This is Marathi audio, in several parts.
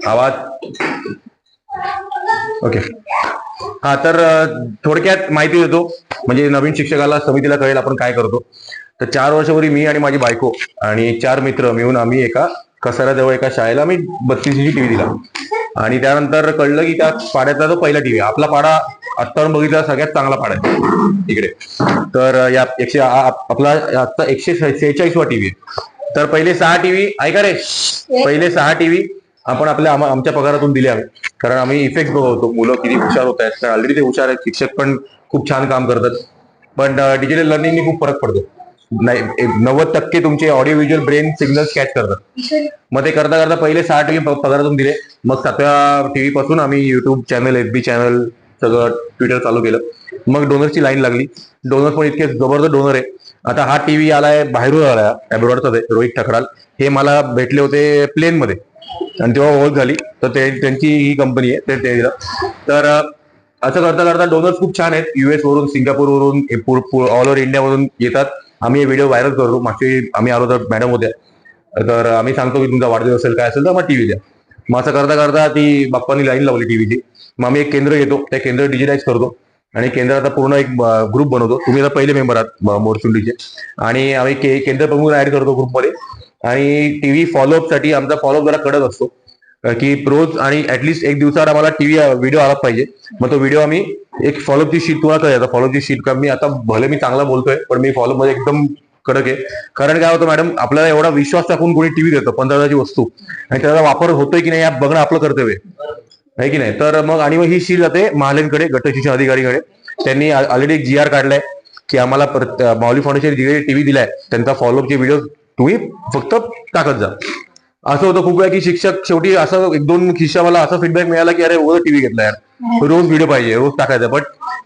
आवाज ओके. हा, तर थोडक्यात माहिती देतो, म्हणजे नवीन शिक्षकाला समितीला कळेल आपण काय करतो. तर 4 वर्षापूर्वी मी आणि माझी बायको आणि 4 मित्र मिळून आम्ही एका कसाऱ्याजवळ एका शाळेला आम्ही 32 इंची टीव्ही दिला. आणि त्यानंतर कळलं की त्या पाड्यातला तो पहिला टीव्ही, आपला पाडा आत्तावरून बघितला सगळ्यात चांगला पाडा आहे इकडे. तर या आपला आता 146वा टीव्ही आहे. तर पहिले 6 टीव्ही ऐका रे, पहिले 6 टीव्ही आपण आमच्या पगारातून दिले आम्ही, कारण आम्ही इफेक्ट बघवतो मुलं किती हुशार होत आहेत. तर ऑलरेडी ते हुशार आहेत, शिक्षक पण खूप छान काम करतात, पण डिजिटल लर्निंगनी खूप फरक पडतो. नाही, 90% तुमचे audio visual brain signals catch करतात. मग ते करता करता पहिले 6 टीव्ही पगारातून दिले. मग 7व्या टीव्ही पासून आम्ही युट्यूब चॅनल, FB चॅनल, सगळं ट्विटर चालू केलं. मग डोनर्सची लाईन लागली. डोनर्स पण इतके जबरदस्त डोनर आहे. आता हा टीव्ही आलाय बाहेरून, आलाय अब्रॉडचाच आहे, रोहित ठकराल. हे मला भेटले होते प्लेन मध्ये आणि तेव्हा ओळख झाली. तर त्यांची ही कंपनी आहे, ते दिलं. तर असं करता करता डोनर्स खूप छान आहेत. US वरून, सिंगापूर वरून, ऑल ओव्हर इंडिया वरून येतात. आम्ही हे व्हिडिओ व्हायरल करतो. मागची आम्ही आलो तर मॅडम होत्या, तर आम्ही सांगतो की तुमचा वाढदिवस असेल काय असेल तर मग टीव्ही द्या. मग असं करता करता ती बाप्पांनी लाईन लावली टीव्हीची. मग आम्ही एक केंद्र घेतो, त्या केंद्र डिजिटाईज करतो आणि केंद्राचा पूर्ण एक ग्रुप बनवतो. तुम्ही आता पहिले मेंबर आहात मोरचुंडीचे, आणि आम्ही केंद्र प्रमुख ऍड करतो ग्रुपमध्ये. आणि टीव्ही फॉलोअपसाठी आमचा फॉलोअप जरा कडक असतो की रोज आणि ऍटलीस्ट एक दिवसावर आम्हाला टीव्ही व्हिडिओ आला पाहिजे. मग तो व्हिडिओ आम्ही एक फॉलोअपची शीट, तुम्हाला कळेल फॉलोअपची शीट का. मी आता भले मी चांगला बोलतोय, पण मी फॉलोअप मध्ये एकदम कडक आहे. कारण काय होतं मॅडम, आपल्याला एवढा विश्वास टाकून कोणी टीव्ही देतं 15,000ची वस्तू, आणि त्याचा वापर होतोय की नाही या बघणं आपलं कर्तव्य आहे की नाही. तर मग आणि मग ही शीट जाते महालेंकडे, गट शिक्षण अधिकारीकडे. त्यांनी ऑलरेडी एक GR काढलाय की आम्हाला माऊली फाउंडेशन जे टीव्ही दिलाय त्यांचा फॉलोअपचे व्हिडिओ तुम्ही फक्त टाकत जा. असं होतं खूप वेळा की शिक्षक शेवटी असं 1-2 शिष्याला असा फीडबॅक मिळाला की अरे रोज टीव्ही घेतला यार, रोज व्हिडिओ पाहिजे, रोज टाकायचा. बट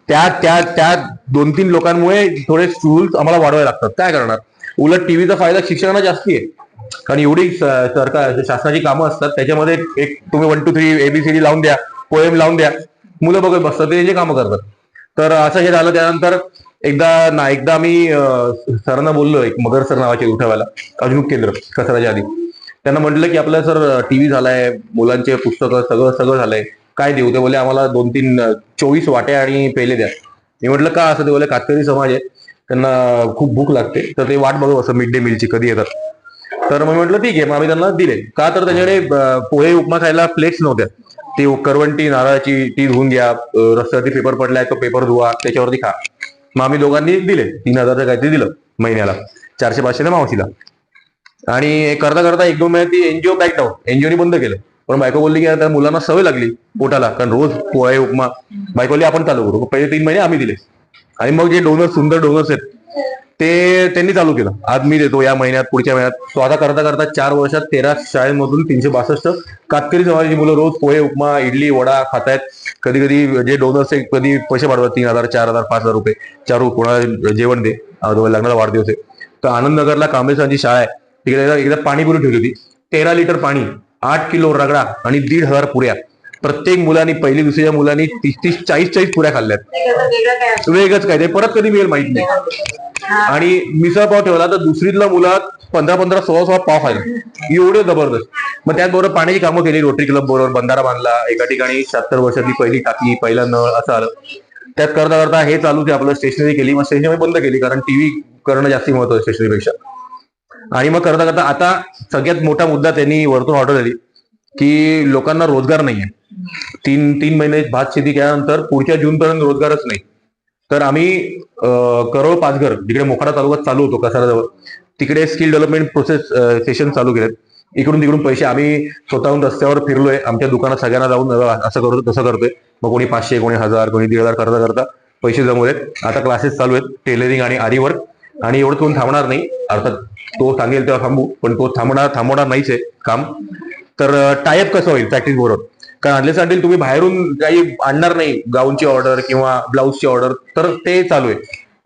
त्या 2-3 लोकांमुळे थोडे रूल्स आम्हाला वाढवावे लागतात. काय करणार, उलट टीव्हीचा फायदा शिक्षकांना जास्ती आहे. कारण एवढी सरकार शासनाची कामं असतात, त्याच्यामध्ये एक तुम्ही 1 2 3 ABCD लावून द्या, पोएम लावून द्या, मुलं बघत बसतात, ते जे कामं करतात. तर असं हे झालं. त्यानंतर एकदा आम्ही सरांना बोललो, एक मगर सर नावाचे उठवायला, अजून केंद्र कचराच्या आधी. त्यांना म्हटलं की आपला सर टीव्ही झालाय, मुलांचे पुस्तकं सगळं झालंय, काय देऊ. ते बोले आम्हाला 2-3 24 वाट्या आणि पेले द्या. मी म्हटलं का असं. ते बोले कातकरी समाज आहे, त्यांना खूप भूक लागते, तर ते वाट बघत असं मिड डे मीलची कधी येतात. तर मग म्हटलं ठीक आहे, मग आम्ही त्यांना दिले. का तर त्यांच्याकडे पोहे उपमा खायला प्लेट्स नव्हत्या. ती करवंटी नारळाची ती धुवून घ्या, रस्त्यावरती पेपर पडलाय तो पेपर धुवा, त्याच्यावरती खा. मग आम्ही दोघांनी दिले, 3,000 काहीतरी दिलं महिन्याला, 400-500 मावशीला. आणि करता करता 1-2 महिन्यात ती NGO बॅकडाऊन, NGOनी बंद केलं. पण बायको बोलली की त्या मुलांना सवय लागली पोटाला, कारण रोज पोहे उपमा. बायको बोलली आपण चालू करू. पहिले 3 महिने आम्ही दिले, आणि मग जे डोनर्स, सुंदर डोनर्स आहेत, ते त्यांनी चालू केलं. आज मी देतो, या महिन्यात, पुढच्या महिन्यात. तो आता करता करता 4 वर्षात 13 शाळेमधून 362 कातकरी समाजाची मुलं रोज पोहे उपमा, इडली, वडा खातायत. कधी कधी जे डोनर्स कधी पैसे पाठवतात, 3,000, 4,000, 5,000 रुपये, चारू कोणाला जेवण दे, लग्नाला वाढदिवस आहे. तर आनंदनगरला कांबळेसरांची शाळा आहे, तिकडे एकदा पाणीपुरी ठेवली होती. 13 लिटर पाणी, 8 किलो रगडा आणि 1,500 पुऱ्या. प्रत्येक मुलांनी, पहिली दुसऱ्या मुलांनी 30-30, 40-40 पुऱ्या खाल्ल्यात. वेगळंच काय ते, परत कधी मिळेल माहित नाही. आणि मिसळ पाव ठेवला तर दुसरीतला मुलात 15-15, 16-16 पाव खायला, एवढे जबरदस्त. मग त्याचबरोबर पाण्याची कामं केली, रोटरी क्लब बरोबर बंधारा बांधला. एका ठिकाणी 76 वर्षातली पहिली टाकी, पहिला नळ, असं आलं. त्यात करता करता हे चालूच आहे आपलं. स्टेशनरी केली, मग स्टेशनरी बंद केली, कारण टीव्ही करणं जास्ती महत्व स्टेशनरीपेक्षा. आणि मग करता करता आता सगळ्यात मोठा मुद्दा त्यांनी वरतून ऑर्डर झाली की लोकांना रोजगार नाहीये. 3 महिने भात शेती केल्यानंतर पुढच्या जून पर्यंत रोजगारच नाही. तर आम्ही करोळ पाचघर, जिकडे मोखाडा तालुक्यात चालू होतो कसाराजवळ, तिकडे स्किल डेव्हलपमेंट प्रोसेस सेशन चालू केलेत. इकडून तिकडून पैसे आम्ही स्वतःहून रस्त्यावर फिरलोय, आमच्या दुकानात सगळ्यांना जाऊन असं करतो तसं करतोय. मग कोणी 500, कोणी 1,000, कोणी 1,500 करता करता पैसे जमवलेत. आता क्लासेस चालू आहेत, टेलरिंग आणि आरी वर्क. आणि एवढं कोण थांबणार नाही, अर्थात तो सांगेल तेव्हा थांबू, पण तो थांबवणार नाहीच आहे काम. तर टायअप कसं होईल प्रॅक्टिस बरोबर, कारण अनलेस अंटिल तुम्ही बाहेरून काही आणणार नाही, गाऊनची ऑर्डर किंवा ब्लाऊजची ऑर्डर, तर ते चालू आहे.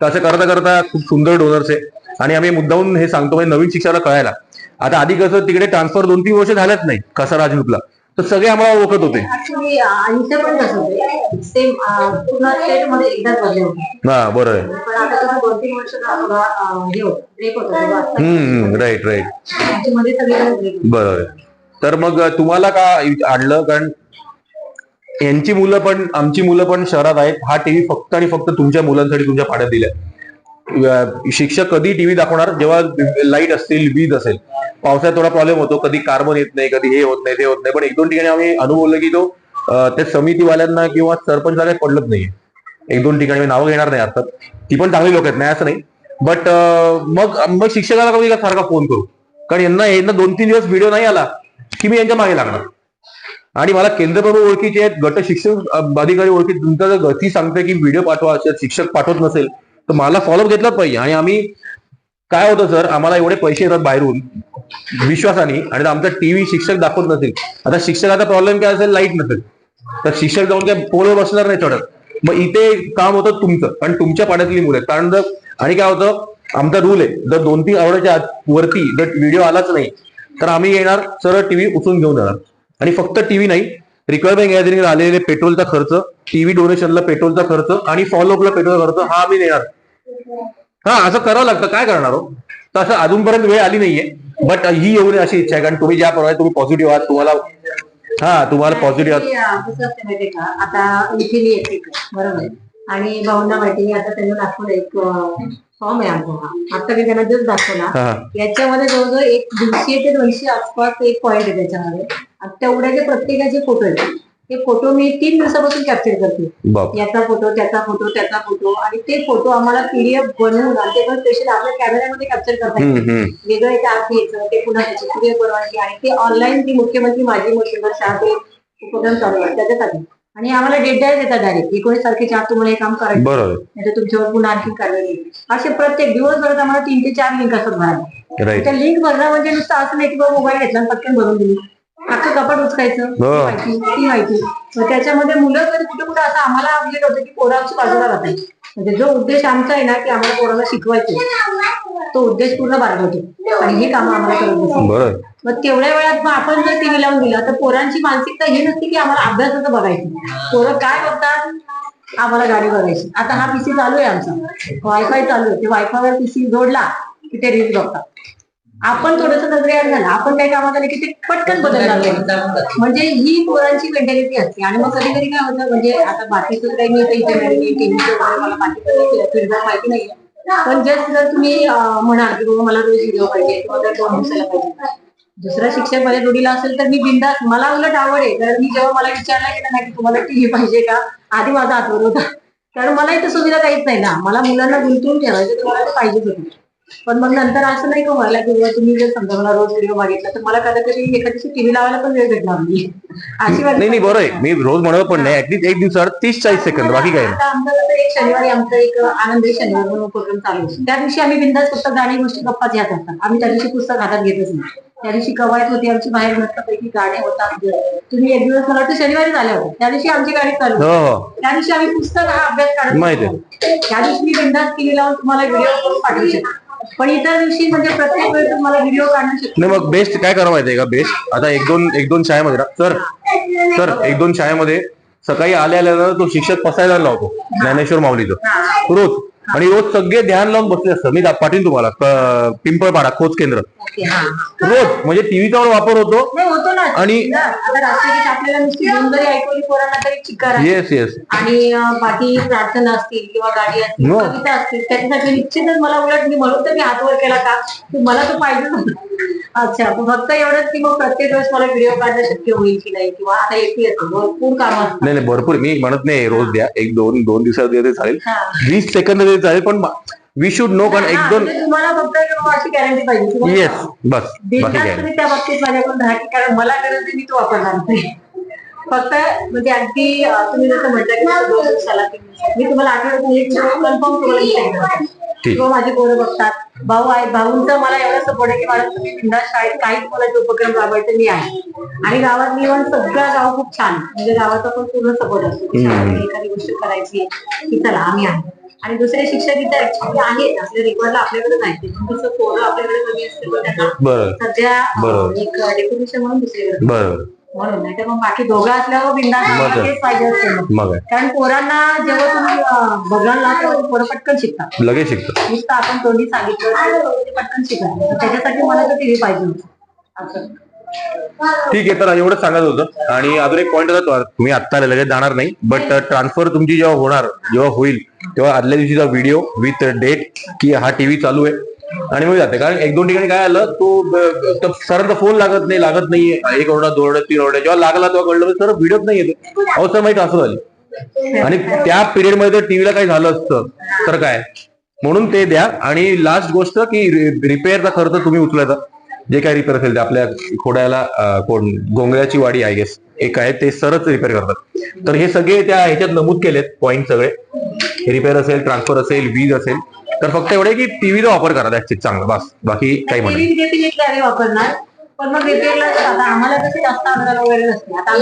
तर असं करता करता खूप सुंदर डोनर्स आहे. आणि आम्ही मुद्दाहून हे सांगतो म्हणजे नवीन शिक्षकाला कळायला. आता आधी कसं तिकडे ट्रान्सफर 2-3 वर्ष झालंच नाही कसा राजदूतला, तर सगळे आम्हाला ओळखत होते. इथे पण कसं होते सेम पूर्ण स्टेट मध्ये एकदाच बदले होते. हा बरोबर आहे. पण आता 2-3 वर्ष हे होतं ब्रेक होतं. Right right. त्याच्यामध्ये सगळे बरोबर. तर मग तुम्हाला का आणलं, कारण यांची मुलं पण आमची मुलं पण शहरात आहेत. हा टीव्ही फक्त आणि फक्त तुमच्या मुलांसाठी तुमच्या पाड्यात दिलाय. शिक्षक कधी टीव्ही दाखवणार जेव्हा लाईट असतील, वीज असेल. पावसाळ्यात थोडा प्रॉब्लेम होतो, कधी कार्बन येत नाही, कधी हे होत नाही, ते होत नाही. पण 1-2 ठिकाणी आम्ही अनुभवलं की तो त्या समितीवाल्यांना किंवा सरपंचाला काही पडलंच नाहीये. 1-2 ठिकाणी नावं घेणार नाही अर्थात, ती पण चांगली लोक आहेत, नाही असं नाही. बट मग शिक्षकाला कधी सारखा फोन करू, कारण यांना 2-3 दिवस व्हिडिओ नाही आला की मी यांच्या मागे लागणार. आणि मला केंद्रप्रमुख ओळखीचे आहेत, गट शिक्षक अधिकारी ओळखी, तुमचा जर गती सांगते की व्हिडिओ पाठवा, शिक्षक पाठवत नसेल तर मला फॉलोअप घेतलाच पाहिजे. आणि आम्ही काय होतं सर, आम्हाला एवढे पैसे येतात बाहेरून विश्वासाने, आणि आमचा टीव्ही शिक्षक दाखवत नसेल. आता शिक्षकाचा प्रॉब्लेम काय असेल, लाईट नसेल तर शिक्षक जाऊन काय पोलवर बसणार नाही चढत. मग इथे काम होतं तुमचं, कारण तुमच्या पाड्यातली मुलं आहेत. कारण जर आणि काय होतं, आमचा रूल आहे, जर 2-3 आठवड्याच्या वरती जर व्हिडिओ आलाच नाही तर आम्ही येणार, सरळ टीव्ही उचलून घेऊन जाणार. आणि फक्त टीव्ही नाही, रिक्वायरमेंट गॅदरिंगला आलेले पेट्रोलचा खर्च, टीव्ही डोनेशनला पेट्रोलचा खर्च आणि फॉलोअपला पेट्रोलचा खर्च हा आम्ही देणार. हा, असं करावं लागतं, काय करणार हो. तर असं अजूनपर्यंत वेळ आली नाहीये, बट ही एवढी अशी इच्छा आहे, कारण तुम्ही ज्या प्रमाणे तुम्ही पॉझिटिव्ह आहात, तुम्हाला पॉझिटिव्ह आहात. कसं असते माहितीये का, आता इथे मी येते बरोबर, आणि भाऊंना माहिती आता त्यांना दाखवलं एक फॉर्म आहे आमचा. आता मी त्यांना जस्ट दाखवला, याच्यामध्ये जवळजवळ 150 ते 200 आसपास एक पॉईंट आहे त्याच्यामध्ये. तेवढ्याचे प्रत्येकाचे फोटो आहेत. ते फोटो मी 3 दिवसापासून कॅप्चर करते. याचा फोटो, त्याचा फोटो, त्याचा फोटो, आणि ते फोटो आम्हाला पीडीएफ बनवून ते पण स्पेशल आपल्या कॅमेऱ्यामध्ये कॅप्चर करता येईल. वेगळं एक आत घ्यायचं, ते पुन्हा त्याची पीडीएफ बनवायची, आणि ते ऑनलाईन ती मुख्यमंत्री माजी मुख्यमंत्री शाह ते उपक्रम चालू आहे त्याच्यासाठी. आणि आम्हाला डेडलाईन देतात डायरेक्ट 19 तारखेच्या आत तुम्हाला हे काम करायचं, नाही तर तुमच्यावर पुन्हा आणखी कारवाई होईल. असे प्रत्येक दिवसभरात आम्हाला 3 ते 4 लिंक असतात भरायला. त्या लिंक भरणं म्हणजे नुसतं असं नाही की बाबा मोबाईल घेतला पटकन भरून दिली, अख्खं कपाट उचकायचं, ती माहिती. त्याच्यामध्ये मुलं कधी कुठे कुठे असं आम्हाला अपडेट होतं की पोरांची बाजूला राहतात. म्हणजे जो उद्देश आमचा आहे ना की आम्हाला पोरांना शिकवायचं, तो उद्देश पूर्ण बाळगतो, आणि हे काम आम्हाला करत बसतो. मग तेवढ्या वेळात मग आपण जर टीव्ही लावून दिला तर पोरांची मानसिकता ही नसते की आम्हाला अभ्यासाचं बघायचं. पोरं काय बघतात, आम्हाला गाडी बघायची. आता हा पीसी चालू आहे आमचा, वायफाय चालू आहे, ते वायफायवर पीसी जोडला की ते रील्स बघतात. आपण थोडस नजरेआड झालं, आपण काही कामात आले की ते पटकन बदलणार. म्हणजे ही पोरांची मेंटॅलिटी असते. आणि मग कधी कधी काय होतं, म्हणजे आता बाकीचं काही मी इथे मला बाकीचं फीडबॅक माहिती नाहीये, पण जस्ट जर तुम्ही म्हणाल की बाबा मला रोज व्हिडिओ पाहिजे किंवा 2 दिवसाला पाहिजे, दुसरा शिक्षक माझ्या जोडीला असेल तर मी बिंदास, मला उलट आवड आहे. तर मी जेव्हा मला विचारलं गेलं ना की तुम्हाला टीव्ही पाहिजे का, आधी माझा आठवण होता, कारण मला इथं सुविधा काहीच नाही ना, मला मुलांना गुंतवून ठेवायचं, तुम्हाला ते पाहिजेच होतं. पण मग नंतर असं नाही का व्हायला की तुम्ही जर समजा मला रोज व्हिडिओ मागितला तर मला कधी एखादी टीव्ही लावायला पण वेळ भेटणार नाही अशी. नाही बरोबर आहे, मी रोज म्हणत पण नाही, ऍटलीस्ट 1 दिवसात 30-40 सेकंद, बाकी काय नाही. आमचं एक शनिवारी आमचा एक आनंदी शनिवार म्हणून उपक्रम चालू असतो. त्या दिवशी आम्ही बिंदास फक्त गाणी गोष्टी गप्पाच यात असतात. आम्ही त्या दिवशी पुस्तक हातात घेतच नाही. त्या दिवशी कवायत होती आमची, बाहेर मस्तपैकी गाणे होतात. तुम्ही एक दिवस मला वाटतं शनिवारी झाले होते, त्या दिवशी आमची गाडी चालू, त्या दिवशी आम्ही पुस्तक हा अभ्यास काढतो. त्या दिवशी मी बिंदास टीव्ही लावून तुम्हाला व्हिडिओ करून पाठवू शकतो. पण इतर दिवशी म्हणजे प्रत्येक वेळेस तुम्हाला व्हिडिओ काढणं शक्य नाही. मग बेस्ट काय करावं माहितीये का, बेस्ट आता 1-2 शाळेमध्ये सर 1-2 शाळेमध्ये सकाळी आल्यानंतर तो शिक्षक पसायला लावतो ज्ञानेश्वर माऊलीचं रोज, आणि रोज सगळे ध्यान लावून बसले असतं. मी पाठवीन तुम्हाला पिंपळपाडा खोज केंद्र, रोज म्हणजे टीव्हीचा वापर होतो. आणि आपल्याला नुसती घेऊन जरी ऐकवली पोरांना तरी चिकार. येस आणि बाकी प्रार्थना असतील किंवा गाडी असतील, कविता असतील, त्याच्यासाठी निश्चितच मला उलट मी म्हणून तर मी हात वर केला का मला तो पाहिजे. अच्छा, फक्त एवढंच की मग प्रत्येक वेळेस मला व्हिडिओ काढणं शक्य होईल की नाही, किंवा आता एकटी असते भरपूर काम असतात. नाही भरपूर, मी म्हणत नाही रोज द्या, 1-2 दिवसात चालेल, 20 सेकंद चालेल, पण वी शुड नो. कारण 1-2 तुम्हाला फक्त अशी गॅरंटी पाहिजे. येस, बस तुम्ही त्या बाबतीत माझ्याकडून राहा, कारण मला गरज आहे, मी तो वापरणार नाही. फक्त म्हणजे अगदी तुम्ही जसं म्हटलं की 2 दिवसाला मी तुम्हाला आठवड्यात कन्फर्म तुम्हाला किंवा माझी पोरं बघतात, भाऊ आहे, भाऊंचा मला एवढा सपोर्ट आहे की मला तुम्ही बिंदास शाळेत काही तुम्हाला जे उपक्रम राबवायचे मी आहे. आणि गावात मी सगळं गाव खूप छान, म्हणजे गावाचा पण पूर्ण सपोर्ट असतो की एखादी गोष्ट करायची की चला आम्ही आहे. आणि दुसरे शिक्षक इथे ऍक्च्युअली आहेत आपल्या रेकॉर्डला आपल्याकडे नाही, पोरं आपल्याकडे कमी असते, पण त्यांना सध्या एक डेप्युटेशन म्हणून दुसरीकडे. म्हणून नाही तर मग बाकी दोघं असल्यावर बिंदास तेच पाहिजे असते मग. मग आहे. कारण पोरांना जेव्हा तुम्ही बघायला तेव्हा पोरं पटकन शिकतात. लगेच शिकतं. नुसतं आपण तोंडी सांगितलं ते पटकन शिकतात. त्याच्यासाठी मला तर टीव्ही पाहिजे होता असं. ठीक आहे, तर एवढंच सांगत होतं. आणि अजून एक पॉईंट होता, तुम्ही आत्ता लगेच जाणार नाही, बट ट्रान्सफर तुमची जेव्हा होईल तेव्हा आदल्या दिवशीचा व्हिडिओ विथ डेट की हा टीव्ही चालू आहे आणि मग जाते. कारण एक दोन ठिकाणी काय आलं, तो सरांचा फोन लागत नाहीये, 1 ओरडा 2 ओरडा 3 ओरडा, जेव्हा लागला तेव्हा कळलं सर व्हिडिओच नाही येते. अहो सर माहिती असं झालं. आणि त्या पिरियड मध्ये टीव्हीला काही झालं असतं तर काय, म्हणून ते द्या. आणि लास्ट गोष्ट की रिपेअरचा खर्च तुम्ही उचलायचा, जे काय रिपेअर असेल ते आपल्या खोड्याला गोंगळ्याची वाडी आय गेस एक आहे, ते सरच रिपेअर करतात. तर हे सगळे त्या ह्याच्यात नमूद केलेत पॉईंट सगळे. रिपेअर असेल, ट्रान्सफर असेल, वीज असेल, तर फक्त एवढे की टीव्हीचा वापर करा, त्याची चांगलं बस, बाकी काही म्हणत वापरणार. पण मग रिपेअरला आता आम्हाला कसं जास्त अंदाज वगैरे नसते. आता